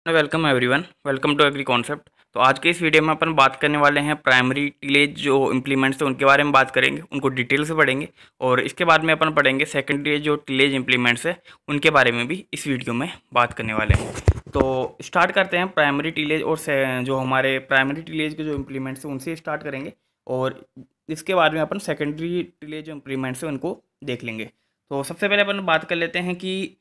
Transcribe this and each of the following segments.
Welcome everyone, welcome to agri concept. तो आज के इस वीडियो में अपन बात करने वाले हैं प्राइमरी टिलेज जो इम्प्लीमेंट्स हैं उनके बारे में बात करेंगे, उनको डिटेल से पढ़ेंगे। और इसके बाद में अपन पढ़ेंगे सेकेंडरी जो टिलेज इम्प्लीमेंट्स है उनके बारे में भी इस वीडियो में बात करने वाले हैं। तो स्टार्ट करते हैं प्राइमरी टिलेज और जो हमारे प्राइमरी टिलेज के जो इम्प्लीमेंट्स हैं उनसे स्टार्ट करेंगे और इसके बाद में अपन सेकेंडरी टिलेज जो इम्प्लीमेंट्स हैं उनको देख लेंगे। तो सबसे पहले अपन बात कर लेते हैं कि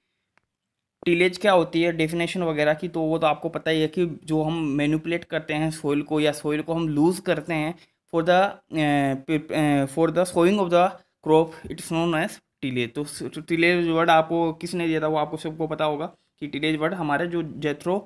टिलेज क्या होती है, डेफिनेशन वगैरह की। तो वो तो आपको पता ही है कि जो हम मैनिपुलेट करते हैं सोइल को या सोइल को हम लूज़ करते हैं for the sowing of the crop, it's known as tillage. तो टिलेज वर्ड आपको किसने दिया था वो आपको सबको पता होगा कि टिलेज वर्ड हमारे जो जेथरो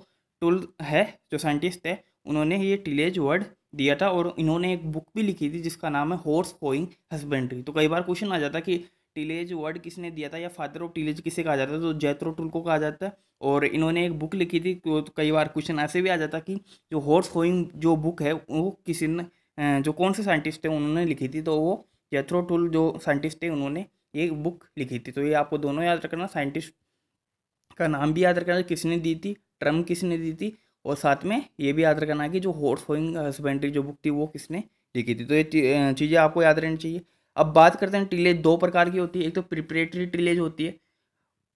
टुल है, जो साइंटिस्ट है, उन्होंने ये टिलेज वर्ड दिया था। और इन्होंने एक बुक भी लिखी थी जिसका नाम है हॉर्स होइंग हस्बेंड्री। तो कई बार क्वेश्चन आ जाता कि टिलेज वर्ड किसने दिया था या फादर ऑफ टिलेज किसे कहा जाता है, तो जेथरो टुल को कहा जाता है। और इन्होंने एक बुक लिखी थी। तो कई बार क्वेश्चन ऐसे भी आ जाता कि जो हॉर्स होइंग जो बुक है वो किसी ने जो कौन से साइंटिस्ट है उन्होंने लिखी थी, तो वो जेथरो टुल जो साइंटिस्ट है उन्होंने ये बुक लिखी थी। तो ये आपको दोनों याद रखना, साइंटिस्ट का नाम भी याद रखना किसने दी थी, टर्म किसने दी थी, और साथ में ये भी याद रखना कि जो हॉर्स होइंग हस्बेंड्री जो बुक थी वो किसने लिखी थी। तो ये चीज़ें आपको याद रहनी चाहिए। अब बात करते हैं टिलेज दो प्रकार की होती है। एक तो प्रिपरेटरी टिलेज होती है।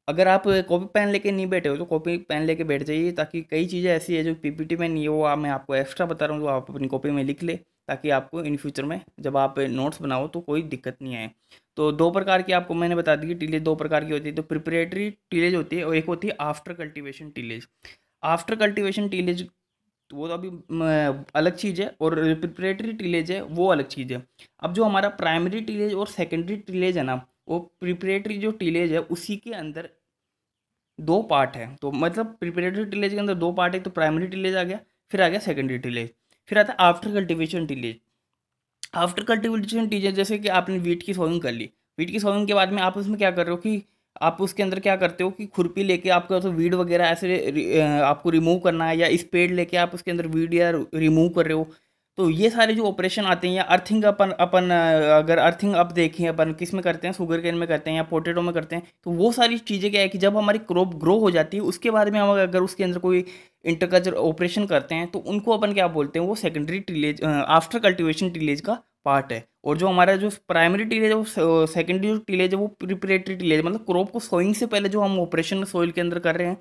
अगर आप कॉपी पेन लेके नहीं बैठे हो तो कॉपी पेन लेके बैठ जाइए, ताकि कई चीज़ें ऐसी है जो पीपीटी में नहीं है वो मैं आपको एक्स्ट्रा बता रहा हूँ, तो आप अपनी कॉपी में लिख ले, ताकि आपको इन फ्यूचर में जब आप नोट्स बनाओ तो कोई दिक्कत नहीं आए। तो दो प्रकार की आपको मैंने बता दी कि टिलेज दो प्रकार की होती है। तो प्रिपरेटरी टिलेज होती है और एक होती है after cultivation tillage. After cultivation tillage तो वो तो अभी अलग चीज़ है, और प्रिपरेटरी टिलेज है वो अलग चीज़ है। अब जो हमारा प्राइमरी टिलेज और सेकेंडरी टिलेज है ना, वो प्रिपरेटरी जो टिलेज है उसी के अंदर दो पार्ट है। तो मतलब प्रिपरेटरी टिलेज के अंदर दो पार्ट है। तो प्राइमरी टिलेज आ गया, फिर आ गया सेकेंडरी टिलेज, फिर आता है after cultivation tillage. After cultivation tillage जैसे कि आपने वीट की सोइंग कर ली, वीट की सोइंग के बाद में आप उसमें क्या कर रहे हो कि आप उसके अंदर क्या करते हो कि खुरपी लेके आपको तो वीड वगैरह ऐसे आपको रिमूव करना है, या स्पेड लेके आप उसके अंदर वीड या रिमूव कर रहे हो। तो ये सारे जो ऑपरेशन आते हैं, या अर्थिंग अपन अपन अगर अर्थिंग अब देखें अपन किस में करते हैं, शुगर केन में करते हैं या पोटैटो में करते हैं। तो वो सारी चीज़ें क्या है कि जब हमारी क्रॉप ग्रो हो जाती है उसके बाद में हम अगर उसके अंदर कोई इंटरकल्चर ऑपरेशन करते हैं तो उनको अपन क्या बोलते हैं, वो secondary tillage after cultivation tillage का पार्ट है। और जो हमारा जो प्राइमरी टिलेज है वो सेकेंडरी जो टिलेज है वो प्रिपरेटरी टिलेज, मतलब क्रॉप को सोइंग से पहले जो हम ऑपरेशन सॉइल के अंदर कर रहे हैं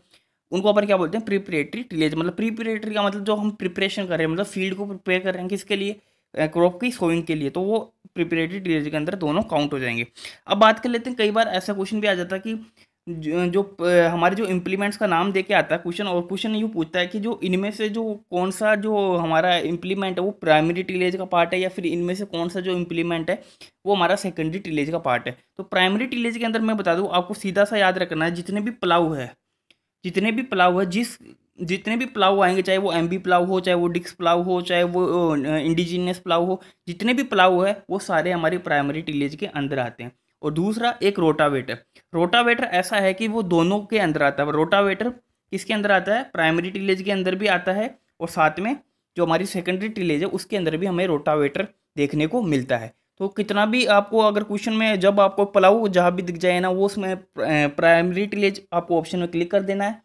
उनको अपन क्या बोलते हैं, प्रिपरेटरी टिलेज। मतलब प्रिपरेटरी का मतलब जो हम प्रिपरेशन कर रहे हैं, मतलब फील्ड को प्रिपेयर कर रहे हैं किसके लिए, क्रॉप की सोइंग के लिए, तो वो प्रिपरेटरी टिलेज के अंदर दोनों काउंट हो जाएंगे। अब बात कर लेते हैं, कई बार ऐसा क्वेश्चन भी आ जाता है कि हमारे जो इम्प्लीमेंट्स का नाम दे के आता है क्वेश्चन, और क्वेश्चन ये पूछता है कि जो इनमें से जो कौन सा जो हमारा इम्प्लीमेंट है वो प्राइमरी टिलेज का पार्ट है, या फिर इनमें से कौन सा जो इम्प्लीमेंट है वो हमारा सेकेंडरी टिलेज का पार्ट है। तो प्राइमरी टिलेज के अंदर मैं बता दूं आपको सीधा सा याद रखना है, जितने भी प्लाऊ है, जितने भी प्लाऊ है, जितने भी प्लाऊ आएंगे, चाहे वो एमबी प्लाऊ हो, चाहे वो डिक्स प्लाऊ हो, चाहे वो इंडिजीनियस प्लाऊ हो, जितने भी प्लाऊ है वो सारे हमारी प्राइमरी टिलेज के अंदर आते हैं। और दूसरा एक रोटावेटर। रोटावेटर ऐसा है कि वो दोनों के अंदर आता है। रोटावेटर किसके अंदर आता है, प्राइमरी टिलेज के अंदर भी आता है, और साथ में जो हमारी सेकेंडरी टिलेज है उसके अंदर भी हमें रोटावेटर देखने को मिलता है। तो कितना भी आपको अगर क्वेश्चन में जब आपको प्लाऊ जहाँ भी दिख जाए ना, वो उसमें प्राइमरी टिलेज आपको ऑप्शन में क्लिक कर देना है।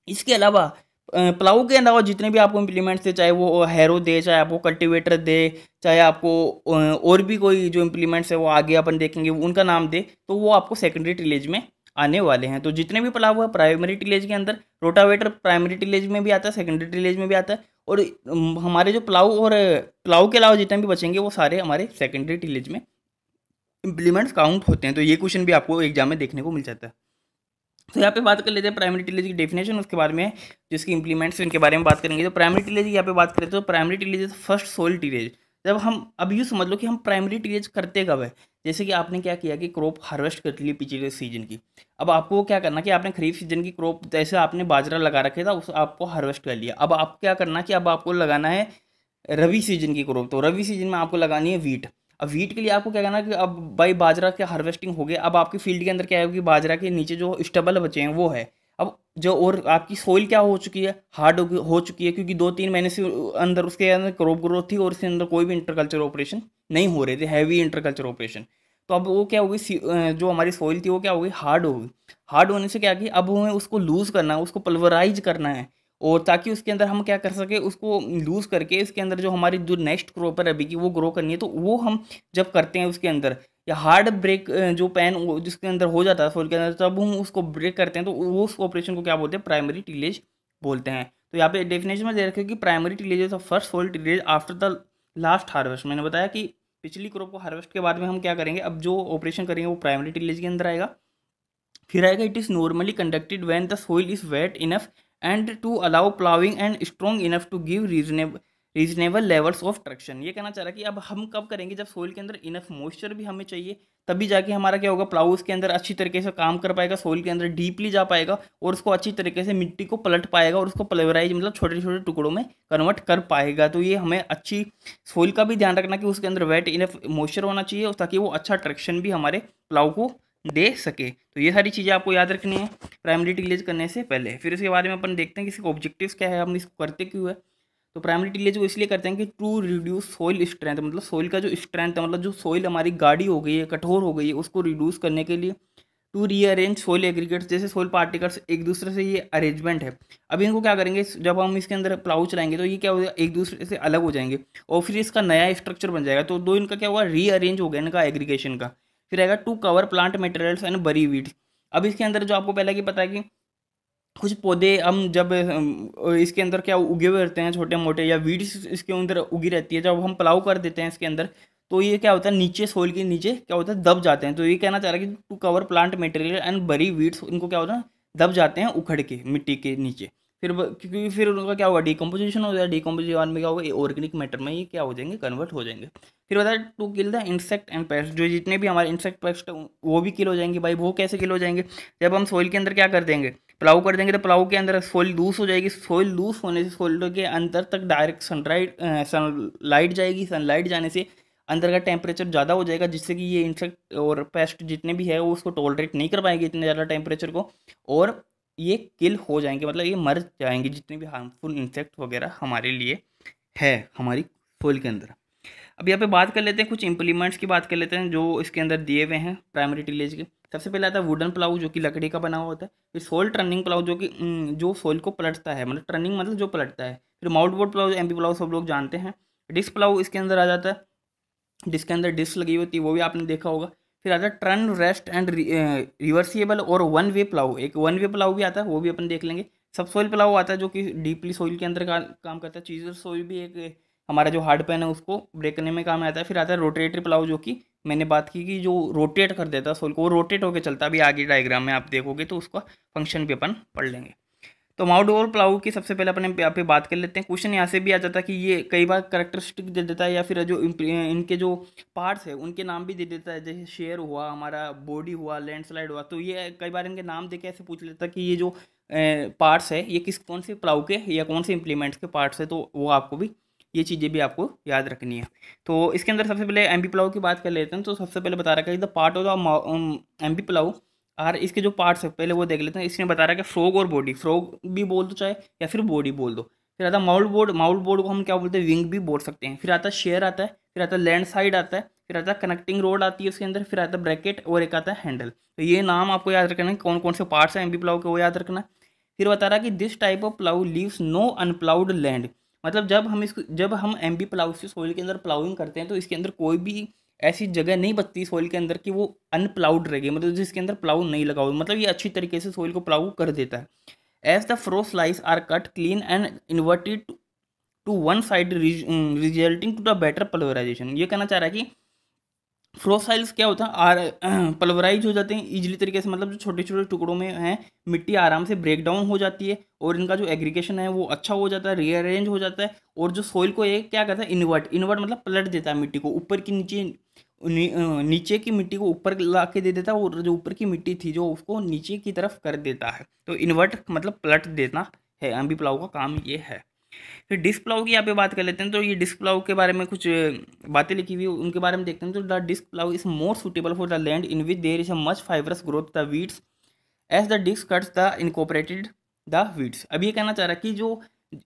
इसके अलावा प्लाऊ के अलावा जितने भी आपको इम्प्लीमेंट्स दे, चाहे वो हैरो दे, चाहे आपको कल्टीवेटर दे, चाहे आपको और भी कोई जो इम्प्लीमेंट्स है वो आगे अपन देखेंगे उनका नाम दे, तो वो आपको सेकेंडरी टिलेज में आने वाले हैं। तो जितने भी प्लाऊ है प्राइमरी टिलेज के अंदर, रोटावेटर प्राइमरी टिलेज में भी आता है, सेकेंडरी टिलेज में भी आता है, और हमारे जो प्लाऊ और प्लाऊ के अलावा जितने भी बचेंगे वो सारे हमारे सेकेंडरी टिलेज में इम्प्लीमेंट्स काउंट होते हैं। तो ये क्वेश्चन भी आपको एग्जाम में देखने को मिल जाता है। तो यहाँ पे बात कर लेते हैं प्राइमरी टिलेज की डेफिनेशन, उसके बारे में जिसकी इंप्लीमेंट्स इनके बारे में बात करेंगे। तो प्राइमरी टिलेज की यहाँ पे बात करें तो primary tillage is first soil tillage. जब हम अब यूँ समझ लो कि हम प्राइमरी टिलेज करते कब है, जैसे कि आपने क्या किया कि क्रॉप हार्वेस्ट कर ली पिछले सीजन की। अब आपको क्या करना कि आपने खरीफ सीजन की क्रॉप, जैसे आपने बाजरा लगा रखे था उस आपको हार्वेस्ट कर लिया। अब आप क्या करना कि अब आपको लगाना है रवि सीजन की क्रॉप। तो रवि सीजन में आपको लगानी है वीट। अब वीट के लिए आपको क्या करना है कि अब भाई बाजरा के हार्वेस्टिंग हो गया, अब आपकी फील्ड के अंदर क्या है कि बाजरा के नीचे जो स्टबल बचे हैं वो है। अब जो और आपकी सोइल क्या हो चुकी है, हार्ड हो चुकी है, क्योंकि 2-3 महीने से अंदर उसके अंदर क्रॉप ग्रोथ थी और उसके अंदर कोई भी इंटरकल्चर ऑपरेशन नहीं हो रहे थे, हैवी इंटरकल्चर ऑपरेशन। तो अब वो क्या होगी, जो हमारी सोइल थी वो क्या होगी, हार्ड होगी। हार्ड होने से क्या कि अब हमें उसको लूज़ करना है, उसको पल्वराइज करना है। और ताकि उसके अंदर हम क्या कर सके, उसको लूज़ करके इसके अंदर जो हमारी जो नेक्स्ट क्रॉप है रबी की वो ग्रो करनी है, तो वो हम जब करते हैं उसके अंदर, या हार्ड ब्रेक जो पैन जिसके अंदर हो जाता है सोइल के अंदर, तब हम उसको ब्रेक करते हैं, तो वो उस ऑपरेशन को क्या बोलते हैं, प्राइमरी टिलेज बोलते हैं। तो यहाँ पे डेफिनेशन में दे रखे कि primary tillage is the first soil tillage after the last harvest. मैंने बताया कि पिछली क्रॉप को हार्वेस्ट के बाद में हम क्या करेंगे, अब जो ऑपरेशन करेंगे वो प्राइमरी टिलेज के अंदर आएगा। फिर आएगा it is normally conducted when the soil is wet enough and to allow ploughing and strong enough to give reasonable levels of traction. ये कहना चाह रहा है कि अब हम कब करेंगे, जब सोइल के अंदर इनफ मॉइस्चर भी हमें चाहिए, तभी जाके हमारा क्या होगा, प्लाउ उसके अंदर अच्छी तरीके से काम कर पाएगा, सोइल के अंदर डीपली जा पाएगा और उसको अच्छी तरीके से मिट्टी को पलट पाएगा और उसको पल्वराइज मतलब छोटे छोटे टुकड़ों में कन्वर्ट कर पाएगा। तो ये हमें अच्छी सोइल का भी ध्यान रखना कि उसके अंदर वेट इनफ मॉइस्चर होना चाहिए ताकि वो अच्छा ट्रैक्शन भी हमारे प्लाउ को दे सके। तो ये सारी चीज़ें आपको याद रखनी है प्राइमरी टिलेज करने से पहले। फिर इसके बारे में अपन देखते हैं कि इसके ऑब्जेक्टिव्स क्या है, हम इसको करते क्यों है। तो प्राइमरी टिलेज को इसलिए करते हैं कि टू रिड्यूस सोइल स्ट्रेंथ, मतलब सोइल का जो स्ट्रेंथ है, मतलब जो सोइल हमारी गाढ़ी हो गई है, कठोर हो गई है, उसको रिड्यूस करने के लिए। टू रीअरेंज सोइल एग्रीगेट्स, जैसे सोइल पार्टिकल्स एक दूसरे से, ये अरेंजमेंट है। अब इनको क्या करेंगे, जब हम इसके अंदर प्लाउ चलाएंगे तो ये क्या होगा, एक दूसरे से अलग हो जाएंगे और फिर इसका नया स्ट्रक्चर बन जाएगा। तो दो इनका क्या हुआ, रीअरेंज हो गया इनका एग्रीगेशन का। फिर आएगा to cover plant materials and bury weeds. अब इसके अंदर जो आपको पहले की पता है कि कुछ पौधे हम जब इसके अंदर क्या उगे हुए रहते हैं छोटे मोटे, या वीड्स इसके अंदर उगी रहती है, जब हम प्लाउ कर देते हैं इसके अंदर, तो ये क्या होता है, नीचे सोइल के नीचे क्या होता है, दब जाते हैं। तो ये कहना चाह रहा है कि to cover plant material and bury weeds, इनको क्या होता है, दब जाते हैं उखड़ के मिट्टी के नीचे। क्योंकि फिर उनका क्या होगा, डिकम्पोजिशन हो जाए, डिकम्पोजिशन में क्या होगा, ऑर्गेनिक मैटर में ये क्या हो जाएंगे, कन्वर्ट हो जाएंगे। फिर बताया to kill the insect and pest, जो जितने भी हमारे इंसेक्ट पेस्ट वो भी किल हो जाएंगे। भाई वो कैसे किल हो जाएंगे, जब हम सोइल के अंदर क्या कर देंगे, प्लाउ कर देंगे, तो प्लाउ के अंदर सोइल लूज हो जाएगी। सोइल लूज होने से सोइल के अंदर तक डायरेक्ट सनलाइट जाएगी, सनलाइट जाने से अंदर का टेम्परेचर ज़्यादा हो जाएगा, जिससे कि ये इंसेक्ट और पेस्ट जितने भी है वो उसको टॉलरेट नहीं कर पाएंगे इतने ज़्यादा टेम्परेचर को, और ये किल हो जाएंगे, मतलब ये मर जाएंगे जितने भी हार्मफुल इंसेक्ट वगैरह हमारे लिए है हमारी सोइल के अंदर। अब यहाँ पे बात कर लेते हैं, कुछ इंप्लीमेंट्स की बात कर लेते हैं जो इसके अंदर दिए हुए हैं प्राइमरी टिलेज के। सबसे पहले आता है वुडन प्लाऊ, जो कि लकड़ी का बना हुआ होता है। फिर सोल टर्निंग प्लाऊ, जो कि जो सोइल को पलटता है, मतलब टर्निंग मतलब जो पलटता है। फिर mount board plough, MP plough सब लोग जानते हैं। डिस्क प्लाऊ इसके अंदर आ जाता है, डिस्क के अंदर डिस्क लगी होती है, वो भी आपने देखा होगा। फिर आता है टर्न रेस्ट एंड रिवर्सिबल और वन वे प्लाऊ, एक वन वे प्लाऊ भी आता है, वो भी अपन देख लेंगे। सब सोइल प्लाऊ आता है जो कि डीपली सोइल के अंदर काम करता है। चीजर सोइल भी एक हमारा जो हार्ड पैन है उसको ब्रेक करने में काम आता है। फिर आता है रोटेटरी प्लाऊ, जो कि मैंने बात की कि जो रोटेट कर देता है सोइल को, वो रोटेट होकर चलता है। अभी आगे डायग्राम में आप देखोगे तो उसका फंक्शन भी अपन पढ़ लेंगे। तो माउंट बोर प्लाऊ की सबसे पहले अपने यहाँ पे बात कर लेते हैं। क्वेश्चन यहाँ से भी आ जाता है कि ये कई बार करेक्टरिस्टिक दे देता है, या फिर जो इनके जो पार्ट्स है उनके नाम भी दे देता है, जैसे शेयर हुआ, हमारा बॉडी हुआ, लैंडस्लाइड हुआ। तो ये कई बार इनके नाम देके ऐसे पूछ लेता है कि ये जो पार्ट्स है ये किस कौन से प्लाऊ के या कौन से इंप्लीमेंट्स के पार्ट्स है, तो वो आपको भी ये चीज़ें भी आपको याद रखनी है। तो इसके अंदर सबसे पहले एमपी प्लाऊ की बात कर लेते हैं। तो सबसे पहले बता रखा है the part of the MP plough और इसके जो पार्ट्स है पहले वो देख लेते हैं। इसने बता रहा है कि फ्रॉग और बॉडी, फ्रॉग भी बोल दो चाहे या फिर बॉडी बोल दो। फिर आता है माउल्ट बोर्ड, माउल्ट बोर्ड को हम क्या बोलते हैं, विंग भी बोल सकते हैं। फिर आता है शेयर आता है, फिर आता है लैंड साइड आता है, फिर आता है कनेक्टिंग रोड आती है उसके अंदर, फिर आता है ब्रैकेट और एक आता है हैंडल। तो ये नाम आपको याद रखना है, कौन कौन से पार्ट्स हैं एमपी प्लाऊ के, वो याद रखना है। फिर बता रहा है कि this type of plough leaves no unploughed land, मतलब जब हम एमपी प्लाऊ से सोइल के अंदर प्लाउइंग करते हैं तो इसके अंदर कोई भी ऐसी जगह नहीं बचती सोइल के अंदर कि वो अनप्लाउड रहेगी, मतलब जिसके अंदर प्लाउ नहीं लगा हुआ, मतलब ये अच्छी तरीके से सोइल को प्लाउ कर देता है। As the furrow slice are cut clean and inverted to one side resulting to the better pulverization. ये कहना चाह रहा है कि फ्रोसाइल्स क्या होता है, पल्वराइज हो जाते हैं इजीली तरीके से, मतलब जो छोटे छोटे टुकड़ों में हैं मिट्टी आराम से ब्रेक डाउन हो जाती है और इनका जो एग्रीगेशन है वो अच्छा हो जाता है, रीअरेंज हो जाता है। और जो सोइल को एक क्या करता है, इन्वर्ट मतलब पलट देता है मिट्टी को, ऊपर की नीचे नीचे की मिट्टी को ऊपर ला के दे देता है, और जो ऊपर की मिट्टी थी जो उसको नीचे की तरफ कर देता है। तो इन्वर्ट मतलब पलट देना है, एमबी प्लाऊ का काम ये है। फिर डिस्क प्लाऊ की यहाँ पे बात कर लेते हैं। तो ये डिस्क प्लाऊ के बारे में कुछ बातें लिखी हुई उनके बारे में देखते हैं। तो the disc plough is more suitable for the land in which there is a much fibrous growth the weeds as the disc cuts the incorporated the weeds. अब ये कहना चाह रहा है कि जो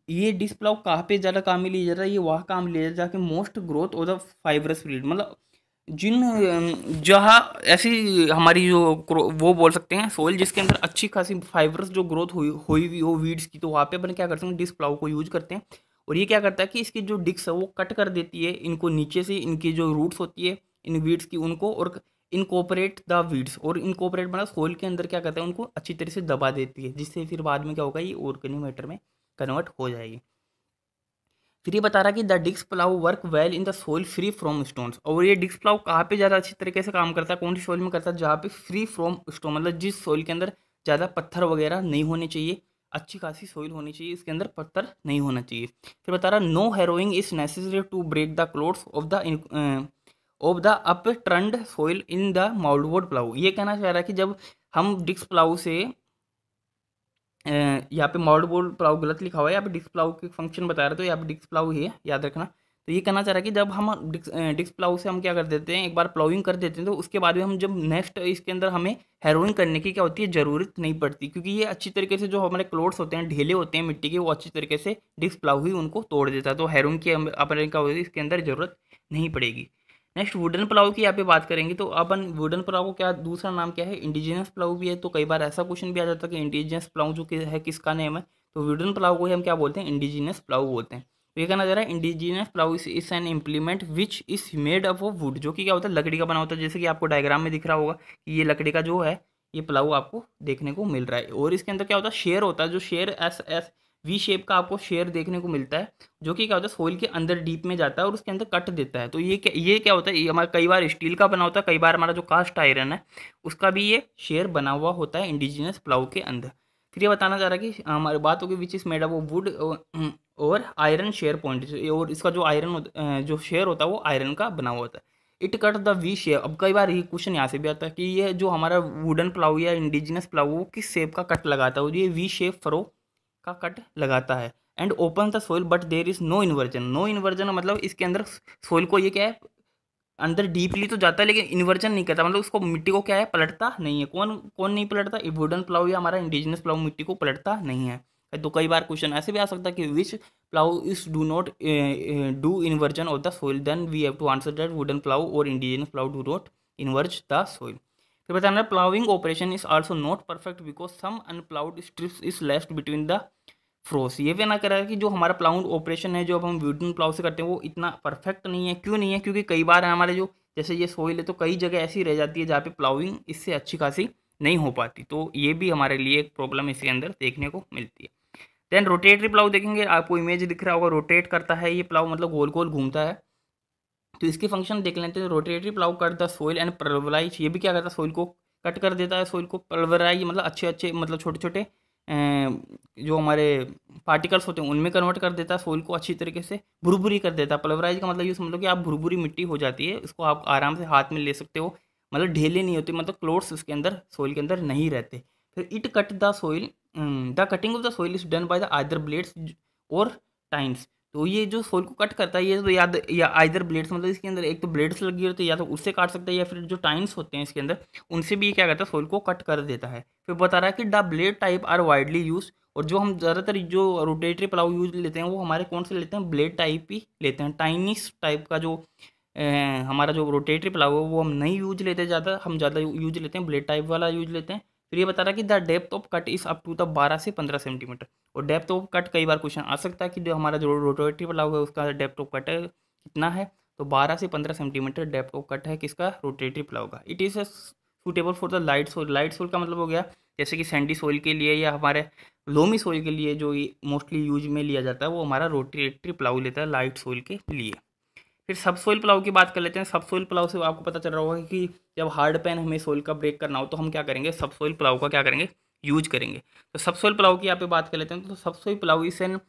ये डिस्क प्लाऊ कहाँ पे ज़्यादा काम में लिया जाता है, ये वहाँ काम लिया जाता है कि मोस्ट ग्रोथ और द फाइबरस वीड, मतलब जिन जहाँ ऐसी हमारी जो वो बोल सकते हैं सोइल जिसके अंदर अच्छी खासी फाइबरस जो ग्रोथ हुई हुई हुई हो वीड्स की, तो वहाँ पे अपन क्या करते हैं, डिस्क प्लाऊ को यूज करते हैं। और ये क्या करता है कि इसकी जो डिस्क है वो कट कर देती है इनको नीचे से, इनकी जो रूट्स होती है इन वीड्स की उनको, और इनकोपरेट द वीड्स, और इनकोपरेट मतलब सोइल के अंदर क्या करता है उनको अच्छी तरह से दबा देती है, जिससे फिर बाद में क्या होगा, ये ऑर्गेनिक मैटर में कन्वर्ट हो जाएगी। फिर ये बता रहा कि the disc plough work well in the soil free from stones. और ये डिस्क प्लाउ कहाँ पे ज़्यादा अच्छी तरीके से काम करता है, कौन सी सोइल में करता है, जहाँ पे फ्री फ्रॉम स्टोन, मतलब जिस सोइल के अंदर ज़्यादा पत्थर वगैरह नहीं होने चाहिए, अच्छी खासी सोइल होनी चाहिए, इसके अंदर पत्थर नहीं होना चाहिए। फिर बता रहा no harrowing is necessary to break the clods of the up turned soil in the mouldboard plough. ये कहना चाह रहा है कि जब हम डिस्क प्लाउ से यहाँ पे मॉड बोर्ड प्लाउ गलत लिखा हुआ है, यहाँ पे डिस्क प्लाउ के फंक्शन बता रहे, तो यहाँ पे डिस्क प्लाउ ही है, याद रखना। तो ये कहना चाह रहा है कि जब हम डिस्क प्लाउ से हम क्या कर देते हैं, एक बार प्लाउइंग कर देते हैं, तो उसके बाद में हम जब नेक्स्ट इसके अंदर हमें हैरोइंग करने की क्या होती है, ज़रूरत नहीं पड़ती, क्योंकि ये अच्छी तरीके से जो हमारे क्लोथ्स होते हैं, ढेले होते हैं मिट्टी के, वो अच्छी तरीके से डिस्क प्लाउ ही उनको तोड़ देता है। तो हैरोइंग की अपने क्या होगी, इसके अंदर ज़रूरत नहीं पड़ेगी। नेक्स्ट वुडन प्लाऊ की यहाँ पे बात करेंगे, तो अपन वुडन प्लाऊ को क्या दूसरा नाम क्या है, इंडिजिनस प्लाऊ भी है। तो कई बार ऐसा क्वेश्चन भी आ जाता है कि इंडिजिनस प्लाऊ जो है किसका नेम है, तो वुडन प्लाऊ को ही हम क्या बोलते हैं, इंडिजिनस प्लाऊ बोलते हैं। तो ये कहना जा रहा है indigenous plough is N implement which is made up of would, जो कि क्या होता है, लकड़ी का बना होता है। जैसे कि आपको डायग्राम में दिख रहा होगा कि ये लकड़ी का जो है ये प्लाऊ आपको देखने को मिल रहा है, और इसके अंदर क्या होता है, शेयर होता है, जो share S S V shape का आपको शेयर देखने को मिलता है, जो कि क्या होता है सोइल के अंदर डीप में जाता है और उसके अंदर कट देता है। तो ये क्या होता है, ये हमारा कई बार स्टील का बना होता है, कई बार हमारा जो कास्ट आयरन है उसका भी ये शेयर बना हुआ होता है इंडिजिनस प्लाऊ के अंदर। फिर ये बताना चाह रहा है कि हमारी बात होगी which is made of would और आयरन शेयर पॉइंट, और इसका जो आयरन जो शेयर होता है वो आयरन का बना हुआ होता है। It cut the V shape. अब कई बार ये क्वेश्चन यहाँ से भी आता है कि ये जो हमारा वुडन प्लाऊ या इंडिजिनस प्लाऊ वो किस शेप का कट लगाता है, और ये वी शेप फरो का कट लगाता है। And open the soil but there is no inversion. No inversion मतलब इसके अंदर सोइल को ये क्या है, अंदर डीपली तो जाता है लेकिन इन्वर्जन नहीं करता, मतलब उसको मिट्टी को क्या है, पलटता नहीं है। कौन कौन नहीं पलटता, वुडन प्लाऊ या हमारा इंडिजिनस प्लाऊ मिट्टी को पलटता नहीं है। तो कई बार क्वेश्चन ऐसे भी आ सकता है कि which plough is do not do inversion of the soil, then we have to answer that wooden plough और indigenous plough do not invert the soil. फिर बताना ploughing operation is also not perfect because some unploughed strips is left between the furrows. ये भी ना करा है कि जो हमारा प्लाउड ऑपरेशन है जो अब हम वुडन प्लाउ से करते हैं वो इतना परफेक्ट नहीं है। क्यों नहीं है, क्योंकि कई बार हमारे जो जैसे ये सोइल है तो कई जगह ऐसी रह जाती है जहाँ पे प्लाउइंग इससे अच्छी खासी नहीं हो पाती, तो ये भी हमारे लिए एक प्रॉब्लम इसके अंदर देखने को मिलती है। देन रोटेटरी प्लाउ देखेंगे, आपको इमेज दिख रहा होगा, रोटेट करता है ये प्लाउ, मतलब गोल गोल घूमता है। तो इसके फंक्शन देख लेते हैं। Rotary plough cut the soil and pulverize, ये भी क्या करता है, सोइल को कट कर देता है, सोइल को पल्वराइज मतलब अच्छे अच्छे मतलब छोटे छोटे जो हमारे पार्टिकल्स होते हैं उनमें कन्वर्ट कर देता है, सोइल को अच्छी तरीके से भुरभुरी कर देता है। पल्वराइज का मतलब ये समझ लो कि आप भुरभुरी मिट्टी हो जाती है, इसको आप आराम से हाथ में ले सकते हो, मतलब ढेले नहीं होते, मतलब क्लोट्स उसके अंदर सोइल के अंदर नहीं रहते। फिर it cut the soil, the cutting of the soil is done by the either blades और टाइम्स। तो ये जो सोल को कट करता है ये तो याद या आइदर ब्लेड्स, मतलब इसके अंदर एक तो ब्लेड्स लगी होती है, या तो उससे काट सकता है, या फिर जो टाइम्स होते हैं इसके अंदर उनसे भी ये क्या करता है, सोल को कट कर देता है। फिर बता रहा है कि the blade type are widely use, और जो हम ज़्यादातर जो रोटेटरी प्लाऊ यूज लेते हैं वो हमारे कौन से लेते हैं, ब्लेड टाइप ही लेते हैं। टाइनिस टाइप का जो हमारा जो रोटेटरी प्लाऊ है वो हम नहीं यूज लेते ज़्यादा, हम ज़्यादा यूज लेते हैं ब्लेड टाइप वाला यूज लेते हैं। फिर ये बता रहा है कि the depth of cut is up to the 12 से 15 सेंटीमीटर। और डेप्थ ऑफ कट कई बार क्वेश्चन आ सकता है कि जो हमारा जो रोटेटरी प्लाऊ है उसका डेप्थ ऑफ कट कितना है, तो 12 से 15 सेंटीमीटर डेप्थ ऑफ कट है किसका, रोटेटरी प्लाऊ का। It is suitable for the light soil. Light soil का मतलब हो गया जैसे कि सैंडी सोइल के लिए या हमारे लोमी सोइल के लिए जो मोस्टली यूज में लिया जाता है वो हमारा रोटेटरी प्लाऊ लेता है लाइट सोइल के लिए। फिर सब सोइल प्लाऊ की बात कर लेते हैं। सब सोइल प्लाऊ से आपको पता चल रहा होगा कि जब हार्ड पैन हमें सोइल का ब्रेक करना हो तो हम क्या करेंगे, सब सोइल प्लाऊ का क्या करेंगे, यूज करेंगे। तो सब सोइल प्लाऊ की यहाँ पे बात कर लेते हैं। तो subsoil plough is an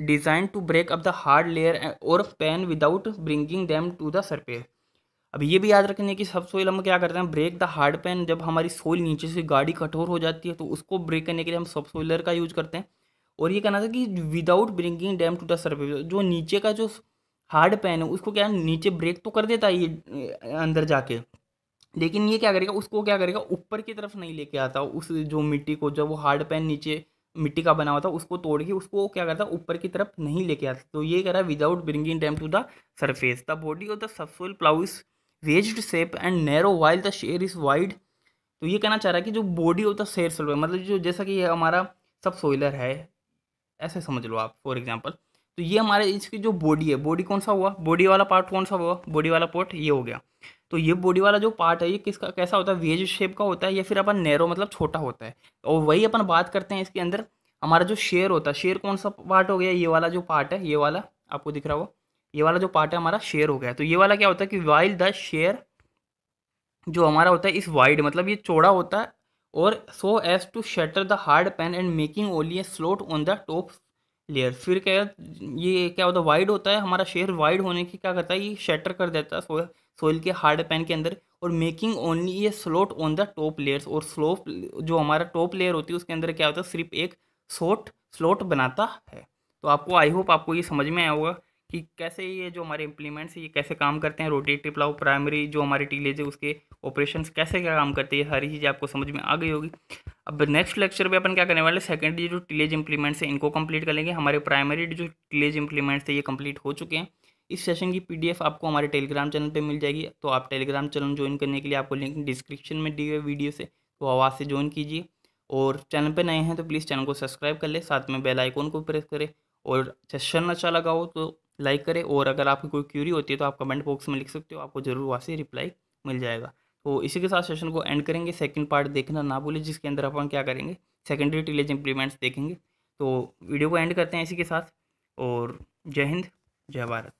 design to break up the hard layer और pan without bringing them to the surface. अब ये भी याद रखने की सब सोइल हम क्या करते हैं, ब्रेक द हार्ड पैन, जब हमारी सोइल नीचे से गाढ़ी कठोर हो जाती है तो उसको ब्रेक करने के लिए हम सब सोइलर का यूज करते हैं। और ये कहना था कि without bringing them to the surface, जो नीचे का जो हार्ड पैन है उसको क्या नीचे ब्रेक तो कर देता है ये अंदर जाके, लेकिन ये क्या करेगा, उसको क्या करेगा, ऊपर की तरफ नहीं लेके आता उस जो मिट्टी को, जब वो हार्ड पैन नीचे मिट्टी का बना हुआ था उसको तोड़ के उसको क्या करता ऊपर की तरफ नहीं लेके आता। तो ये कह रहा है without bringing them to the surface the body of the subsoil plough is wedged shape and narrow while the share is wide. तो ये कहना चाह रहा है कि जो बॉडी होता है शेयर सल्वर, मतलब जो जैसा कि ये हमारा सब सोइलर है, ऐसे समझ लो आप फॉर एग्जांपल। तो ये हमारे इसकी जो बॉडी है, बॉडी कौन सा हुआ, बॉडी वाला पार्ट कौन सा हुआ, बॉडी वाला पार्ट ये हो गया। तो ये बॉडी वाला जो पार्ट है ये किसका कैसा होता है, वेज शेप का होता है, या फिर अपन नैरो मतलब छोटा होता है। और वही अपन बात करते हैं इसके अंदर हमारा जो शेयर होता है, शेयर कौन सा पार्ट हो गया, ये वाला जो पार्ट है, ये वाला आपको दिख रहा होगा, ये वाला जो पार्ट है हमारा शेयर हो गया। तो ये वाला क्या होता है कि वाइल द शेयर जो हमारा होता है इस वाइड, मतलब ये चौड़ा होता है, और so as to shatter the hard pan and making only a slot on the top layer. फिर क्या, ये क्या होता है, वाइड होता है हमारा शेयर, वाइड होने की क्या करता है, ये शटर कर देता है सोइल के हार्ड पेन के अंदर, और मेकिंग ओनली ये slot on the top layers. और स्लोप जो हमारा टॉप लेयर होती है उसके अंदर क्या होता है, सिर्फ एक स्लोट बनाता है। तो आपको आई होप आपको ये समझ में आया होगा कि कैसे ये जो हमारे इम्प्लीमेंट्स है ये कैसे काम करते हैं, रोटेटिव प्लाउ, प्राइमरी जो हमारी टीलेज है उसके ऑपरेशंस कैसे क्या काम करते हैं, ये सारी चीज़ें आपको समझ में आ गई होगी। अब नेक्स्ट लेक्चर में अपन क्या करने वाले, सेकेंडरी जो टीलेज इंप्लीमेंट्स हैं इनको कंप्लीट कर लेंगे। हमारे प्राइमरी जो टीलेज इंप्लीमेंट्स थे ये कंप्लीट हो चुके हैं। इस सेशन की पीडीएफ आपको हमारे टेलीग्राम चैनल पे मिल जाएगी, तो आप टेलीग्राम चैनल ज्वाइन करने के लिए आपको लिंक डिस्क्रिप्शन में दिए हुए वीडियो से तो आवाज़ से ज्वाइन कीजिए। और चैनल पे नए हैं तो प्लीज़ चैनल को सब्सक्राइब कर ले, साथ में बेल आइकॉन को प्रेस करें, और सेशन अच्छा लगा हो तो लाइक करें, और अगर आपकी कोई क्यूरी होती है तो आप कमेंट बॉक्स में लिख सकते हो, आपको ज़रूर वहाँ से रिप्लाई मिल जाएगा। तो इसी के साथ सेशन को एंड करेंगे। सेकंड पार्ट देखना ना भूलें, जिसके अंदर अपन क्या करेंगे, सेकेंडरी टीलेज इंप्लीमेंट्स देखेंगे। तो वीडियो को एंड करते हैं इसी के साथ, और जय हिंद, जय भारत।